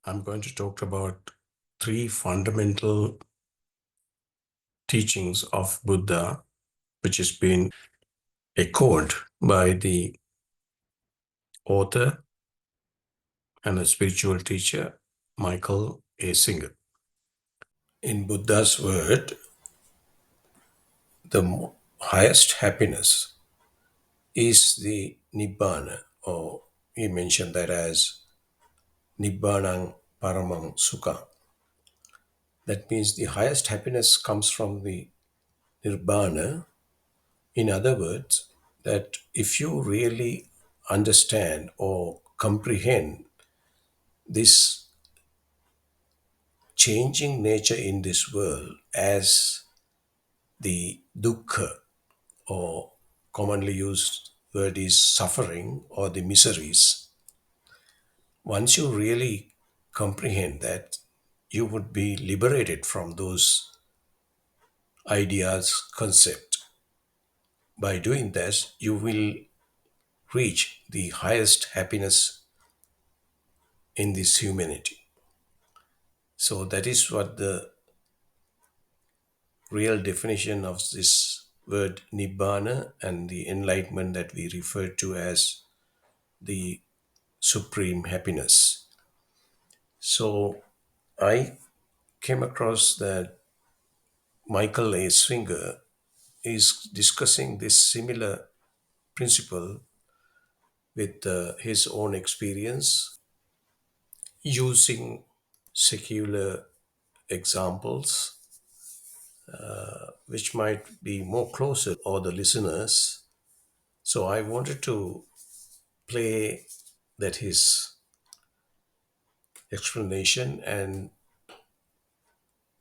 I'm going to talk about three fundamental teachings of Buddha, which has been echoed by the author and a spiritual teacher, Michael A. Singer. In Buddha's word, the highest happiness is the Nibbana, or he mentioned that as Nibbanang Paramang Sukha. That means the highest happiness comes from the Nibbana. In other words, that if you really understand or comprehend this changing nature in this world as the dukkha, or commonly used word is suffering or the miseries, once you really comprehend that, you would be liberated from those ideas, concept. By doing this, you will reach the highest happiness in this humanity. So that is what the real definition of this word nibbana and the enlightenment that we refer to as the supreme happiness. So I came across that Michael A. Swinger is discussing this similar principle with his own experience using secular examples, which might be more closer or the listeners. So I wanted to play that his explanation and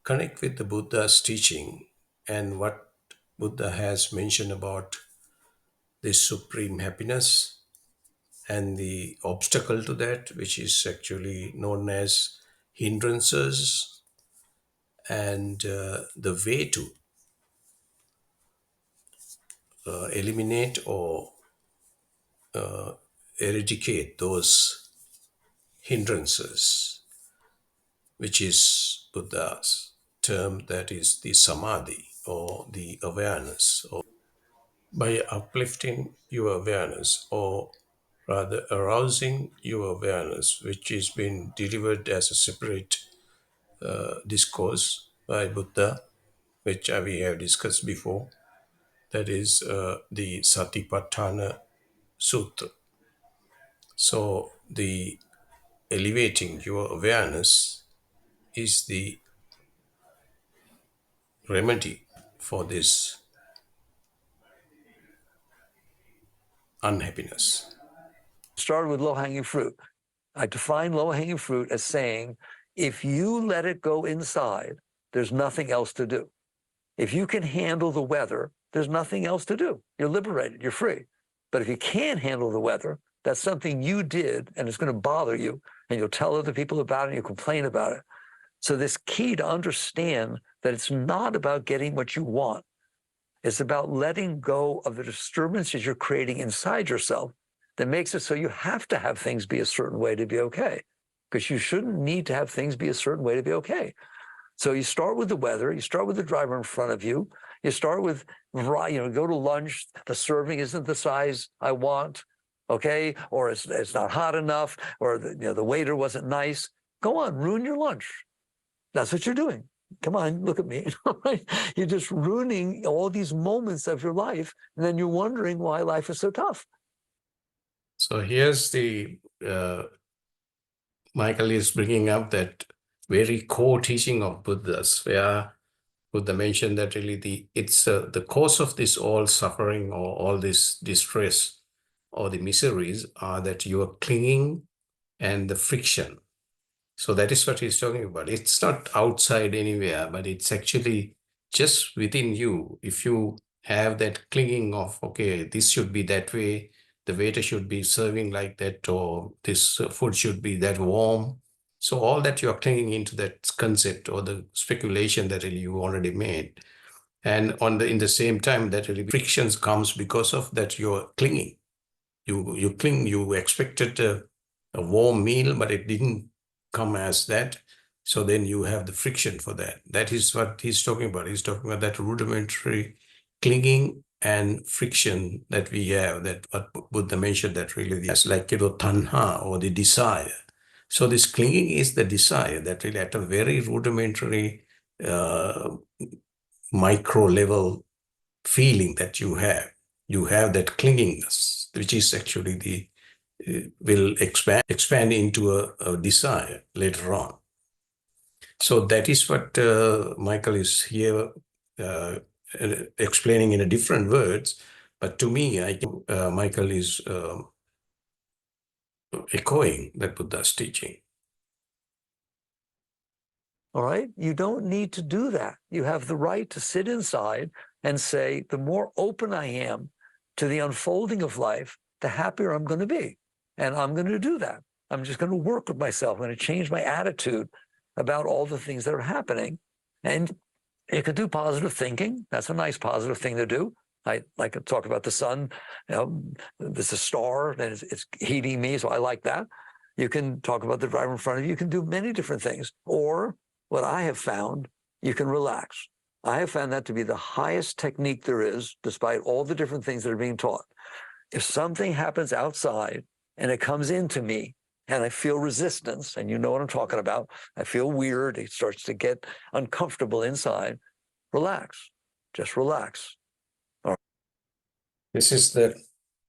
connect with the Buddha's teaching and what Buddha has mentioned about this supreme happiness and the obstacle to that, which is actually known as hindrances, and the way to eliminate or eradicate those hindrances, which is Buddha's term, that is the samadhi or the awareness. Or by uplifting your awareness, or rather arousing your awareness, which has been delivered as a separate discourse by Buddha, which we have discussed before, that is the Satipatthana Sutra. So the elevating your awareness is the remedy for this unhappiness. Started with low-hanging fruit. I define low-hanging fruit as saying, if you let it go inside, there's nothing else to do. If you can handle the weather, there's nothing else to do. You're liberated, you're free. But if you can't handle the weather, that's something you did and it's going to bother you, and you'll tell other people about it and you complain about it. So this key to understand that it's not about getting what you want. It's about letting go of the disturbances you're creating inside yourself that makes it so you have to have things be a certain way to be okay, because you shouldn't need to have things be a certain way to be okay. So you start with the weather, you start with the driver in front of you, you start with, go to lunch, the serving isn't the size I want, okay? Or it's not hot enough, or the waiter wasn't nice. Go on, ruin your lunch. That's what you're doing. Come on, look at me. You're just ruining all these moments of your life, and then you're wondering why life is so tough. So here's the Michael is bringing up that very core teaching of Buddha's, where Buddha mentioned that really it's the cause of this all suffering or all this distress or the miseries are that you are clinging and the friction. So that is what he's talking about. It's not outside anywhere, but it's actually just within you. If you have that clinging of, okay, this should be that way, the waiter should be serving like that, or this food should be that warm. So all that you are clinging into that concept or the speculation that really you already made. And in the same time, that really frictions comes because of that you're clinging. You cling, you expected a warm meal, but it didn't come as that. So then you have the friction for that. That is what he's talking about. He's talking about that rudimentary clinging and friction that we have, that what Buddha mentioned, that really is like, tanha, or the desire. So this clinging is the desire that really at a very rudimentary micro level feeling that you have. You have that clingingness, which is actually the will expand into a desire later on. So that is what Michael is here explaining in a different words. But to me, Michael is echoing that Buddha's teaching. All right? You don't need to do that. You have the right to sit inside and say, the more open I am to the unfolding of life, the happier I'm going to be. And I'm going to do that. I'm just going to work with myself. I'm going to change my attitude about all the things that are happening. And you could do positive thinking. That's a nice positive thing to do. I like to talk about the sun. You know, there's a star and it's heating me, so I like that. You can talk about the driver in front of you. You can do many different things. Or what I have found, you can relax. I have found that to be the highest technique there is, despite all the different things that are being taught. If something happens outside and it comes into me and I feel resistance, and you know what I'm talking about, I feel weird, it starts to get uncomfortable inside, relax. Just relax. This is the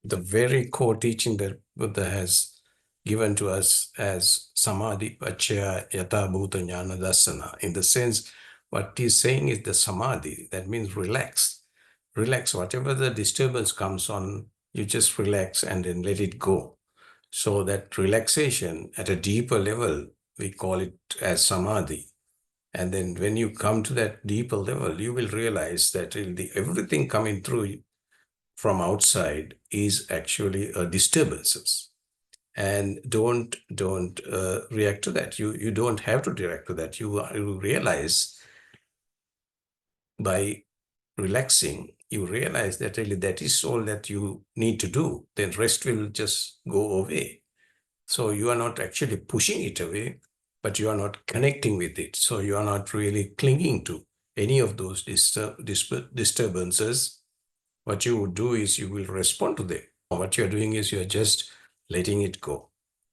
very core teaching that Buddha has given to us as samadhi pachaya yata bhuta jnana dassana. In the sense, what he's saying is the samadhi, that means relax. Relax, whatever the disturbance comes on, you just relax and then let it go. So that relaxation at a deeper level, we call it as samadhi. And then when you come to that deeper level, you will realize that everything coming through from outside is actually disturbances. And don't react to that. You don't have to react to that. You realize by relaxing, you realize that really that is all that you need to do. Then rest will just go away. So you are not actually pushing it away, but you are not connecting with it. So you are not really clinging to any of those disturbances. What you would do is you will respond to them. What you're doing is you're just letting it go.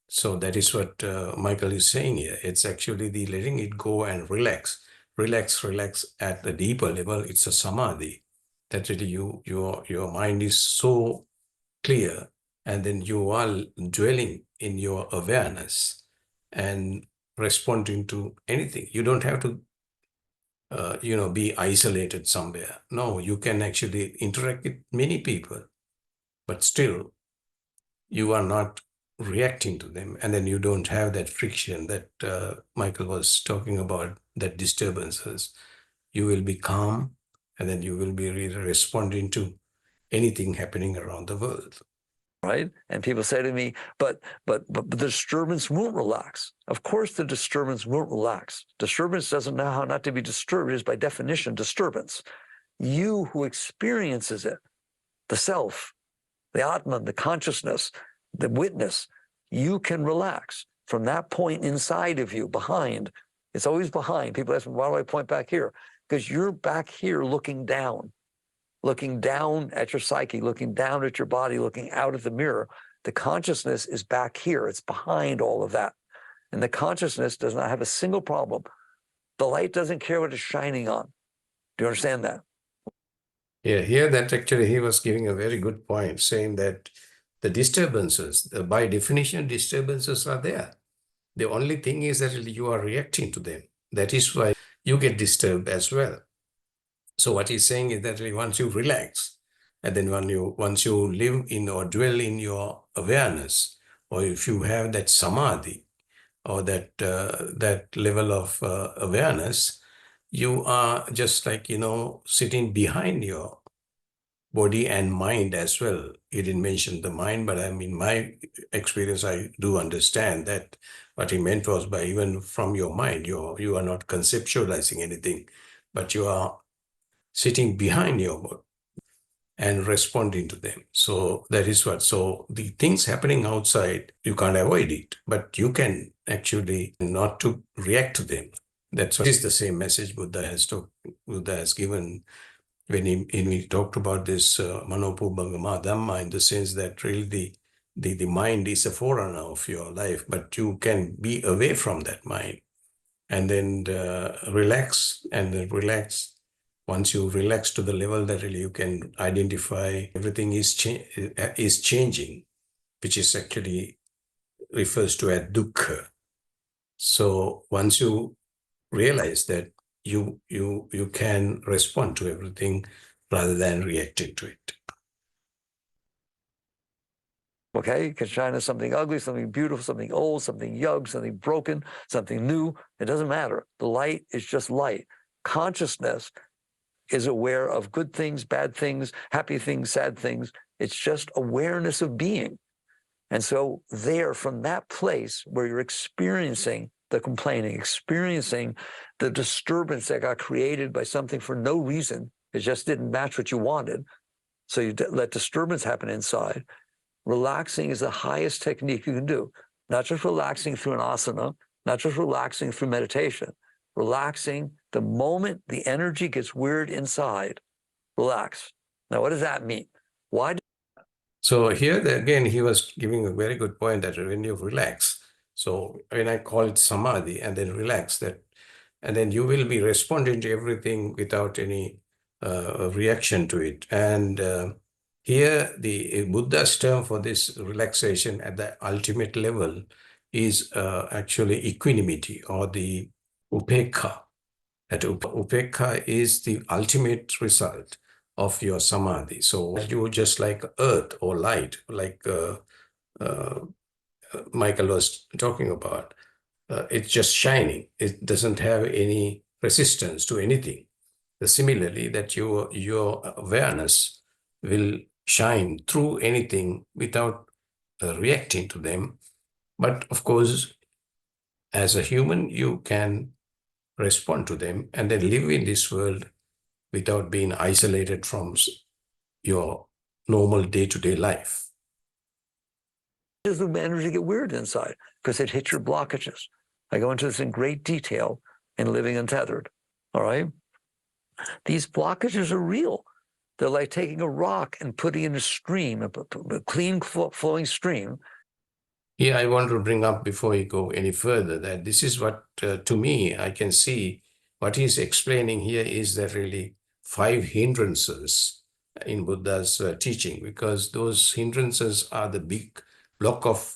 So that is what Michael is saying here. It's actually the letting it go and relax. Relax at the deeper level. It's a samadhi. That really your mind is so clear, and then you are dwelling in your awareness and responding to anything. You don't have to be isolated somewhere. No, you can actually interact with many people, but still you are not reacting to them. And then you don't have that friction that Michael was talking about, that disturbances. You will be calm, and then you will be really responding to anything happening around the world. Right? And people say to me, but the disturbance won't relax. Of course the disturbance won't relax. Disturbance doesn't know how not to be disturbed. It is by definition disturbance. You who experiences it, the self, the Atman, the consciousness, the witness, you can relax from that point inside of you, behind. It's always behind. People ask me, why do I point back here? Because you're back here looking down at your psyche, looking down at your body, looking out at the mirror. The consciousness is back here. It's behind all of that. And the consciousness does not have a single problem. The light doesn't care what it's shining on. Do you understand that? Yeah, here that actually he was giving a very good point, saying that the disturbances, by definition, disturbances are there. The only thing is that you are reacting to them. That is why you get disturbed as well. So what he's saying is that once you relax, and then once you live in or dwell in your awareness, or if you have that samadhi, or that level of awareness, you are just like, sitting behind your body and mind as well. He didn't mention the mind, but I mean, my experience, I do understand that what he meant was by even from your mind, you are not conceptualizing anything, but you are sitting behind your body. and responding to them. So that is what. So the things happening outside, you can't avoid it, but you can actually not to react to them. That's what is the same message Buddha has given when he talked about this Manopubangama Dhamma, in the sense that really the mind is a forerunner of your life, but you can be away from that mind and then relax, and then relax. Once you relax to the level that really you can identify everything is changing, which is actually refers to as dukkha. So once you realize that, you can respond to everything rather than reacting to it. Okay, because China is something ugly, something beautiful, something old, something young, something broken, something new. It doesn't matter. The light is just light. Consciousness is aware of good things, bad things, happy things, sad things. It's just awareness of being. And so there, from that place where you're experiencing the complaining, experiencing the disturbance that got created by something for no reason, it just didn't match what you wanted. So you let disturbance happen inside. Relaxing is the highest technique you can do. Not just relaxing through an asana, not just relaxing through meditation. Relaxing the moment the energy gets weird inside, relax. Now, what does that mean? Why? So here again, he was giving a very good point that when you relax, so when I call it samadhi and then relax, that, and then you will be responding to everything without any reaction to it. And here the Buddha's term for this relaxation at the ultimate level is actually equanimity, or the upekkha. That upekkha is the ultimate result of your samadhi. So you just like earth or light, like uh, Michael was talking about. It's just shining. It doesn't have any resistance to anything. Similarly, that your awareness will shine through anything without reacting to them. But of course, as a human, you can respond to them and then live in this world without being isolated from your normal day-to-day life. Does the energy get weird inside? Because it hits your blockages. I go into this in great detail in Living Untethered. All right? These blockages are real. They're like taking a rock and putting it in a stream, a clean flowing stream. Here, I want to bring up before you go any further that this is what, to me, I can see what he's explaining here is that really 5 hindrances in Buddha's teaching, because those hindrances are the big block of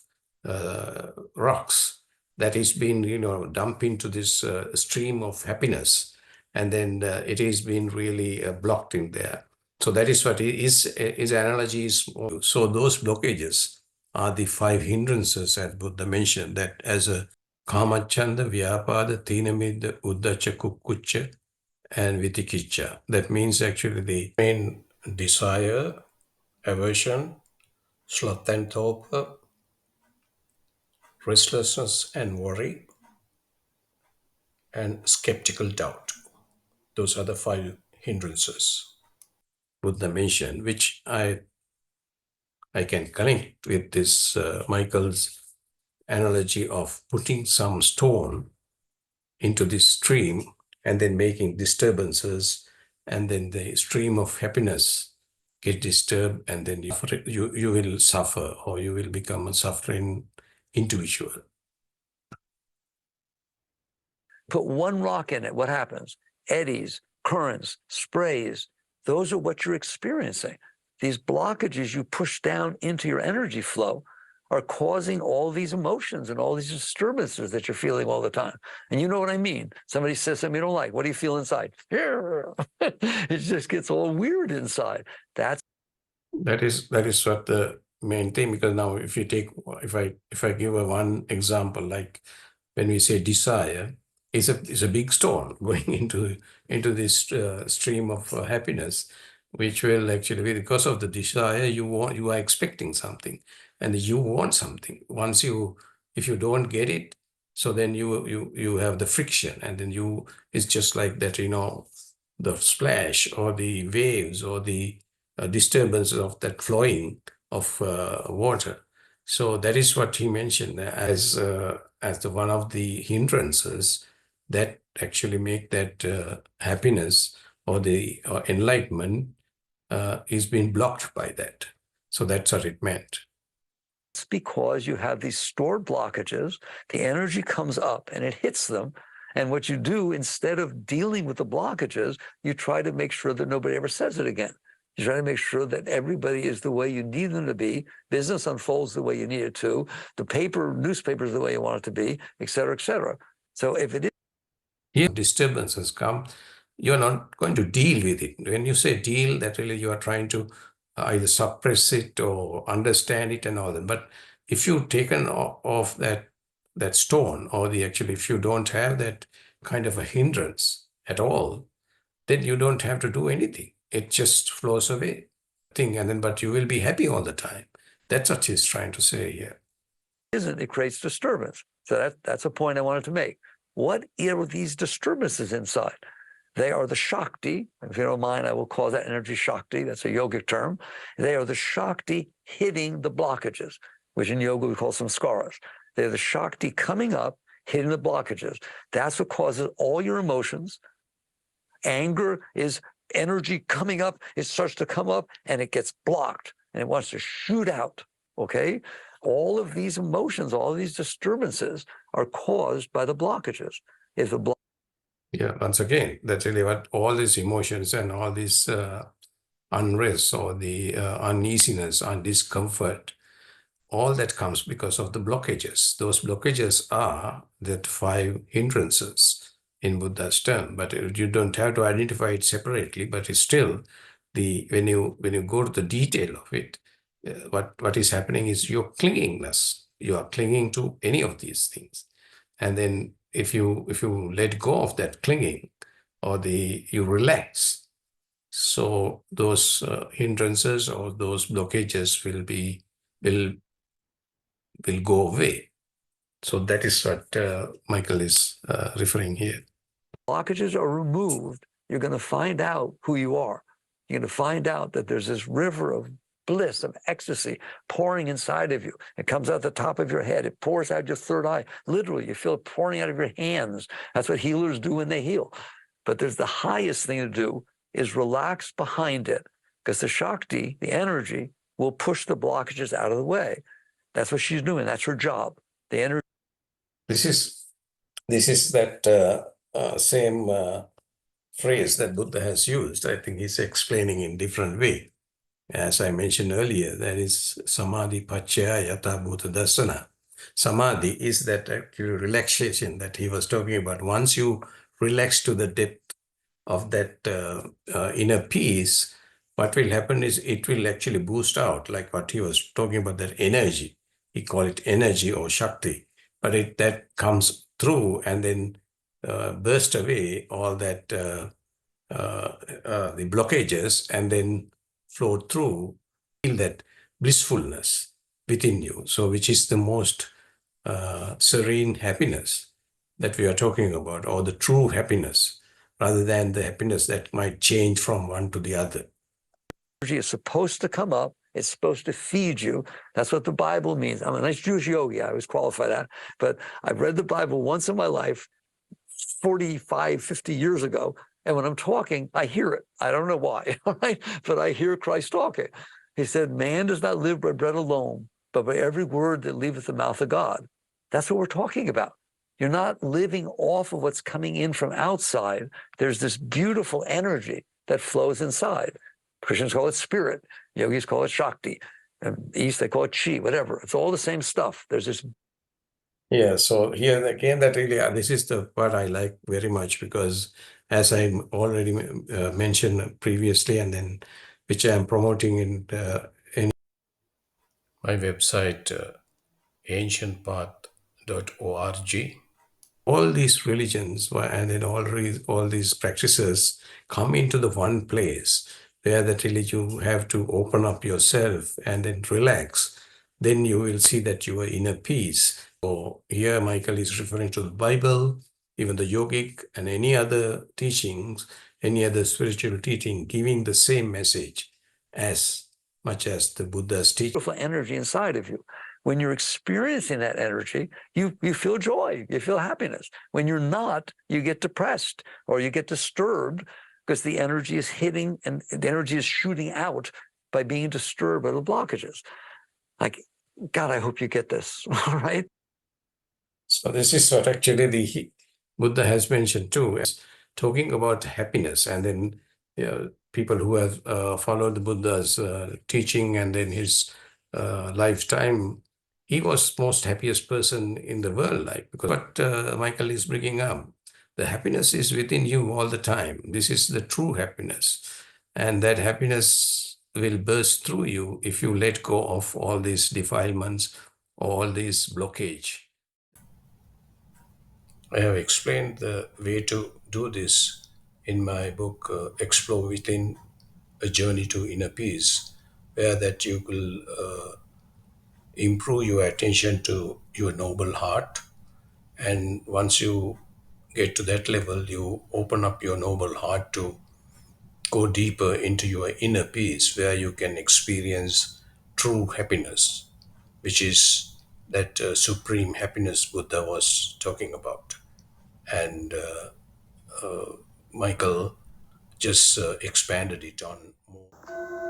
rocks that is being, dumped into this stream of happiness, and then it is being really blocked in there. So that is what his analogy is. So those blockages are the 5 hindrances, as Buddha mentioned, that as a kamachanda, vyapada, tinamidda, uddacha, kukkucha, and vitikicca. That means actually the main desire, aversion, sloth and torpor, restlessness and worry, and skeptical doubt. Those are the 5 hindrances Buddha mentioned, which I can connect with this Michael's analogy of putting some stone into this stream and then making disturbances, and then the stream of happiness get disturbed, and then you will suffer, or you will become a suffering individual. Put one rock in it, what happens? Eddies, currents, sprays, those are what you're experiencing. These blockages you push down into your energy flow are causing all these emotions and all these disturbances that you're feeling all the time. And you know what I mean? Somebody says something you don't like. What do you feel inside? It just gets all weird inside. That is what the main thing. Because now, if I give one example, like when we say desire, is a big stone going into this stream of happiness, which will actually, because of the desire, you are expecting something, and you want something. If you don't get it, so then you have the friction, and then it's just like that, the splash or the waves or the disturbance of that flowing of water. So that is what he mentioned as the one of the hindrances that actually make that happiness or the enlightenment is being blocked by that. So that's what it meant. It's because you have these stored blockages. The energy comes up and it hits them. And what you do, instead of dealing with the blockages, you try to make sure that nobody ever says it again. You try to make sure that everybody is the way you need them to be. Business unfolds the way you need it to. The newspaper is the way you want it to be, et cetera, et cetera. So if it is, here disturbances come, you're not going to deal with it. When you say deal, that really you are trying to either suppress it or understand it and all that. But if you've taken off that stone, or if you don't have that kind of a hindrance at all, then you don't have to do anything. It just flows away. But you will be happy all the time. That's what he's trying to say here. it creates disturbance. So that's a point I wanted to make. What are these disturbances inside? They are the Shakti. If you don't mind, I will call that energy Shakti. That's a yogic term. They are the Shakti hitting the blockages, which in yoga we call samskaras. They're the Shakti coming up, hitting the blockages. That's what causes all your emotions. Anger is energy coming up. It starts to come up and it gets blocked and it wants to shoot out, okay? All of these emotions, all of these disturbances are caused by the blockages. Yeah, once again, that's really what all these emotions and all these unrest or the uneasiness and discomfort, all that comes because of the blockages. Those blockages are that 5 hindrances in Buddha's term, but you don't have to identify it separately, but it's still when you go to the detail of it, what is happening is your clingingness. You are clinging to any of these things. And then if you let go of that clinging, or you relax, so those hindrances or those blockages will go away. So that is what Michael is referring here. Blockages are removed, you're going to find out who you are. You're going to find out that there's this river of bliss, of ecstasy pouring inside of you. It comes out the top of your head. It pours out your third eye. Literally, you feel it pouring out of your hands. That's what healers do when they heal. But there's the highest thing to do is relax behind it, because the Shakti, the energy, will push the blockages out of the way. That's what she's doing. That's her job. The energy. This is that same phrase that Buddha has used. I think he's explaining in different way. As I mentioned earlier, that is samadhi paccaya yata bhuta darsana. Samadhi is that actually relaxation that he was talking about. Once you relax to the depth of that inner peace, what will happen is it will actually boost out, like what he was talking about, that energy. He called it energy or Shakti. But that comes through and then burst away all that the blockages, and then flow through, feel that blissfulness within you. So which is the most serene happiness that we are talking about, or the true happiness, rather than the happiness that might change from one to the other. Energy is supposed to come up. It's supposed to feed you. That's what the Bible means. I'm a nice Jewish yogi. I always qualify that. But I've read the Bible once in my life, 45, 50 years ago. And when I'm talking, I hear it. I don't know why, right? But I hear Christ talking. He said, man does not live by bread alone, but by every word that leaveth the mouth of God. That's what we're talking about. You're not living off of what's coming in from outside. There's this beautiful energy that flows inside. Christians call it spirit. Yogis call it Shakti. And East, they call it Chi, whatever. It's all the same stuff. There's this. Yeah, so here again, that really, this is the part I like very much, because as I already mentioned previously, and then which I am promoting in my website, ancientpath.org. All these religions and then all these practices come into the one place where that really you have to open up yourself and then relax. Then you will see that you are in a peace. So here Michael is referring to the Bible, even the yogic and any other teachings, any other spiritual teaching, giving the same message, as much as the Buddha's teaching. Beautiful energy inside of you. When you're experiencing that energy, you feel joy, you feel happiness. When you're not, you get depressed or you get disturbed because the energy is hitting and the energy is shooting out by being disturbed by the blockages. Like, God, I hope you get this, all right? So this is what actually the Buddha has mentioned too, as talking about happiness, and then people who have followed the Buddha's teaching and then his lifetime, he was most happiest person in the world, like, because what Michael is bringing up, the happiness is within you all the time. This is the true happiness, and that happiness will burst through you if you let go of all these defilements, all these blockage. I have explained the way to do this in my book, Explore Within, A Journey to Inner Peace, where that you will improve your attention to your noble heart. And once you get to that level, you open up your noble heart to go deeper into your inner peace, where you can experience true happiness, which is that supreme happiness Buddha was talking about. And Michael just expanded it on more.